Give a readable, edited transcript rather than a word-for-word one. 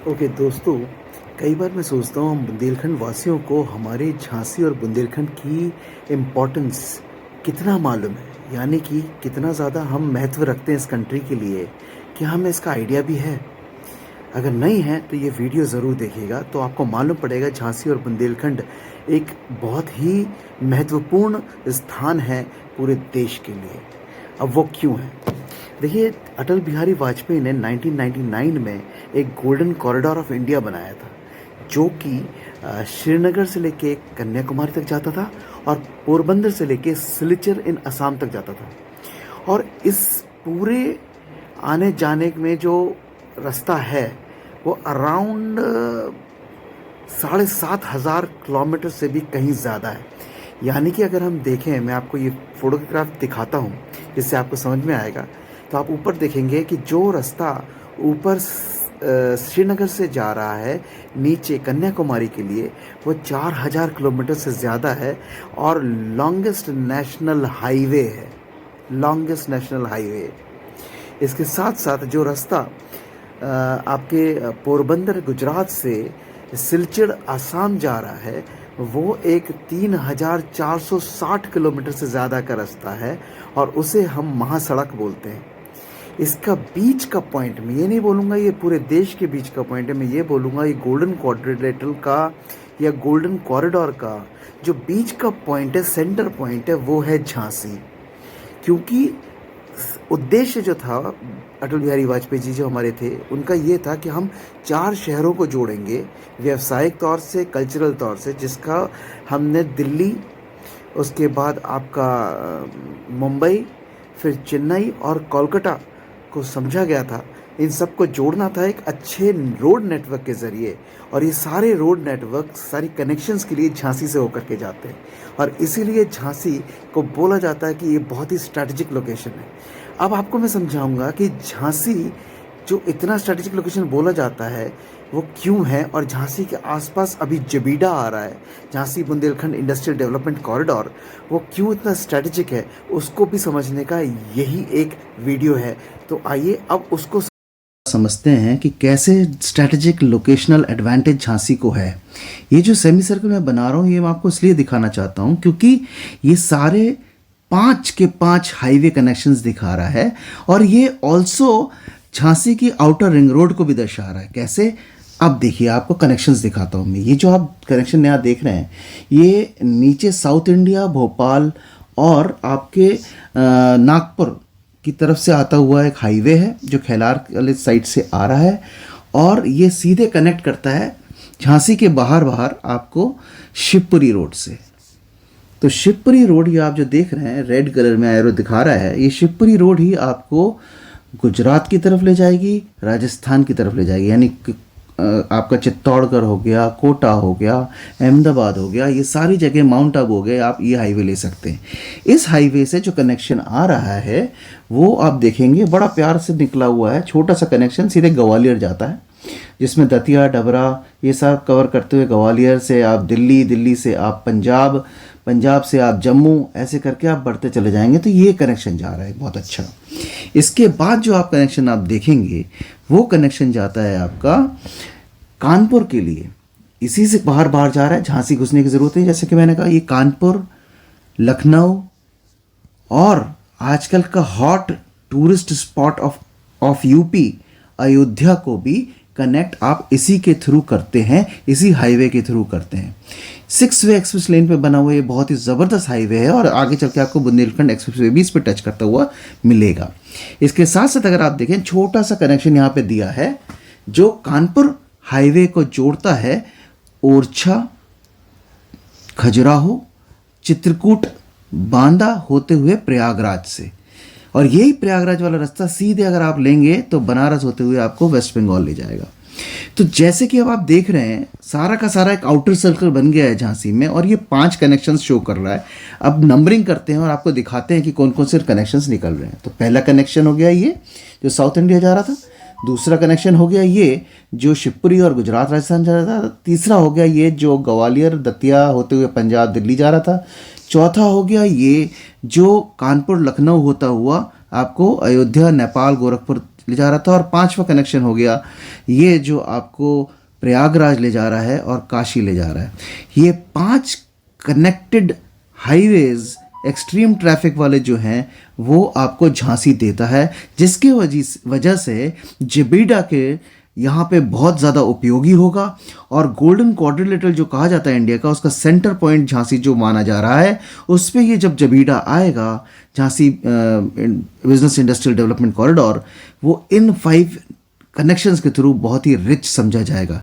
Okay दोस्तों, कई बार मैं सोचता हूँ हम बुंदेलखंड वासियों को हमारे झांसी और बुंदेलखंड की इम्पोर्टेंस कितना मालूम है, यानी कि कितना ज़्यादा हम महत्व रखते हैं इस कंट्री के लिए। क्या हमें इसका आइडिया भी है? अगर नहीं है तो ये वीडियो ज़रूर देखिएगा, तो आपको मालूम पड़ेगा झांसी और बुंदेलखंड एक बहुत ही महत्वपूर्ण स्थान है पूरे देश के लिए। अब वो क्यों है? देखिए, अटल बिहारी वाजपेयी ने 1999 में एक गोल्डन कॉरिडोर ऑफ इंडिया बनाया था, जो कि श्रीनगर से लेके कन्याकुमारी तक जाता था और पोरबंदर से लेके सिलचर इन असम तक जाता था। और इस पूरे आने जाने में जो रास्ता है वो अराउंड 7,500 किलोमीटर से भी कहीं ज़्यादा है। यानी कि अगर हम देखें, मैं आपको ये फोटोग्राफ दिखाता हूँ जिससे आपको समझ में आएगा। तो आप ऊपर देखेंगे कि जो रास्ता ऊपर श्रीनगर से जा रहा है नीचे कन्याकुमारी के लिए, वो 4,000 किलोमीटर से ज़्यादा है और लॉन्गेस्ट नेशनल हाईवे है। Longest national highway. इसके साथ साथ जो रास्ता आपके पोरबंदर गुजरात से सिलचर आसाम जा रहा है, वो एक 3,460 किलोमीटर से ज़्यादा का रास्ता है और उसे हम महासड़क बोलते हैं। इसका बीच का पॉइंट, मैं ये नहीं बोलूँगा ये पूरे देश के बीच का पॉइंट है, मैं ये बोलूँगा ये गोल्डन क्वाड्रिलेटरल का या गोल्डन कॉरिडोर का जो बीच का पॉइंट है, सेंटर पॉइंट है, वो है झांसी। क्योंकि उद्देश्य जो था अटल बिहारी वाजपेयी जी जो हमारे थे, उनका ये था कि हम 4 शहरों को जोड़ेंगे व्यावसायिक तौर से, कल्चरल तौर से, जिसका हमने दिल्ली, उसके बाद आपका मुंबई, फिर चेन्नई और कोलकाता को समझा गया था। इन सब को जोड़ना था एक अच्छे रोड नेटवर्क के ज़रिए, और ये सारे रोड नेटवर्क सारी कनेक्शंस के लिए झांसी से होकर के जाते हैं, और इसीलिए झांसी को बोला जाता है कि ये बहुत ही स्ट्रैटेजिक लोकेशन है। अब आपको मैं समझाऊंगा कि झांसी जो इतना स्ट्रैटेजिक लोकेशन बोला जाता है वो क्यों है, और झांसी के आसपास अभी जबीडा आ रहा है, Jhansi Bundelkhand industrial development corridor, वो क्यों इतना स्ट्रैटेजिक है, उसको भी समझने का यही एक वीडियो है। तो आइए अब उसको समझते हैं कि कैसे स्ट्रैटेजिक लोकेशनल एडवांटेज झांसी को है। ये जो सेमी सर्कल मैं बना रहा हूँ, ये मैं आपको इसलिए दिखाना चाहता हूँ क्योंकि ये सारे 5 के 5 हाईवे कनेक्शंस दिखा रहा है, और ये ऑल्सो झांसी की आउटर रिंग रोड को भी दर्शा रहा है। कैसे? अब देखिए, आपको कनेक्शंस दिखाता हूँ मैं। ये जो आप कनेक्शन यहाँ देख रहे हैं, ये नीचे साउथ इंडिया, भोपाल और आपके नागपुर की तरफ से आता हुआ एक हाईवे है जो खैलार वाले साइड से आ रहा है, और ये सीधे कनेक्ट करता है झांसी के बाहर आपको शिवपुरी रोड से। तो शिवपुरी रोड ये आप जो देख रहे हैं, रेड कलर में एरो दिखा रहा है, ये शिवपुरी रोड ही आपको गुजरात की तरफ ले जाएगी, राजस्थान की तरफ ले जाएगी। यानी आपका चित्तौड़गढ़ हो गया, कोटा हो गया, अहमदाबाद हो गया, ये सारी जगह, माउंट आबू हो गए, आप ये हाईवे ले सकते हैं। इस हाईवे से जो कनेक्शन आ रहा है वो आप देखेंगे बड़ा प्यार से निकला हुआ है। छोटा सा कनेक्शन सीधे ग्वालियर जाता है, जिसमें दतिया, डबरा ये सब कवर करते हुए ग्वालियर से आप दिल्ली, दिल्ली से आप पंजाब, पंजाब से आप जम्मू, ऐसे करके आप बढ़ते चले जाएंगे। तो ये कनेक्शन जा रहा है बहुत अच्छा। इसके बाद जो आप कनेक्शन आप देखेंगे, वो कनेक्शन जाता है आपका कानपुर के लिए। इसी से बाहर जा रहा है, झांसी घुसने की ज़रूरत है। जैसे कि मैंने कहा, ये कानपुर, लखनऊ और आजकल का hot tourist spot of UP Ayodhya को भी कनेक्ट आप इसी के थ्रू करते हैं, इसी हाईवे के थ्रू करते हैं। 6 वे एक्सप्रेस लेन पे बना हुआ ये बहुत ही ज़बरदस्त हाईवे है, और आगे चल के आपको बुंदेलखंड एक्सप्रेस वे भी इस पे टच करता हुआ मिलेगा। इसके साथ साथ अगर आप देखें, छोटा सा कनेक्शन यहाँ पे दिया है जो कानपुर हाईवे को जोड़ता है ओरछा, खजुराहो, चित्रकूट, बांदा होते हुए प्रयागराज से। और यही प्रयागराज वाला रास्ता सीधे अगर आप लेंगे तो बनारस होते हुए आपको वेस्ट बंगाल ले जाएगा। तो जैसे कि अब आप देख रहे हैं, सारा का सारा एक आउटर सर्कल बन गया है झांसी में, और ये 5 कनेक्शंस शो कर रहा है। अब नंबरिंग करते हैं और आपको दिखाते हैं कि कौन कौन से कनेक्शंस निकल रहे हैं। तो पहला कनेक्शन हो गया ये जो साउथ इंडिया जा रहा था, दूसरा कनेक्शन हो गया ये जो शिवपुरी और गुजरात राजस्थान जा रहा था, तीसरा हो गया ये जो ग्वालियर, दतिया होते हुए पंजाब, दिल्ली जा रहा था, चौथा हो गया ये जो कानपुर, लखनऊ होता हुआ आपको अयोध्या, नेपाल, गोरखपुर ले जा रहा था, और पांचवा कनेक्शन हो गया ये जो आपको प्रयागराज ले जा रहा है और काशी ले जा रहा है। ये 5 कनेक्टेड हाईवेज एक्सट्रीम ट्रैफिक वाले जो हैं वो आपको झांसी देता है, जिसके वजह से जबीडा के यहाँ पे बहुत ज़्यादा उपयोगी होगा। और गोल्डन क्वाड्रिलेटरल जो कहा जाता है इंडिया का, उसका सेंटर पॉइंट झांसी जो माना जा रहा है, उस पे ये जब जबीडा आएगा, Jhansi business industrial development corridor, वो इन 5 कनेक्शंस के थ्रू बहुत ही रिच समझा जाएगा।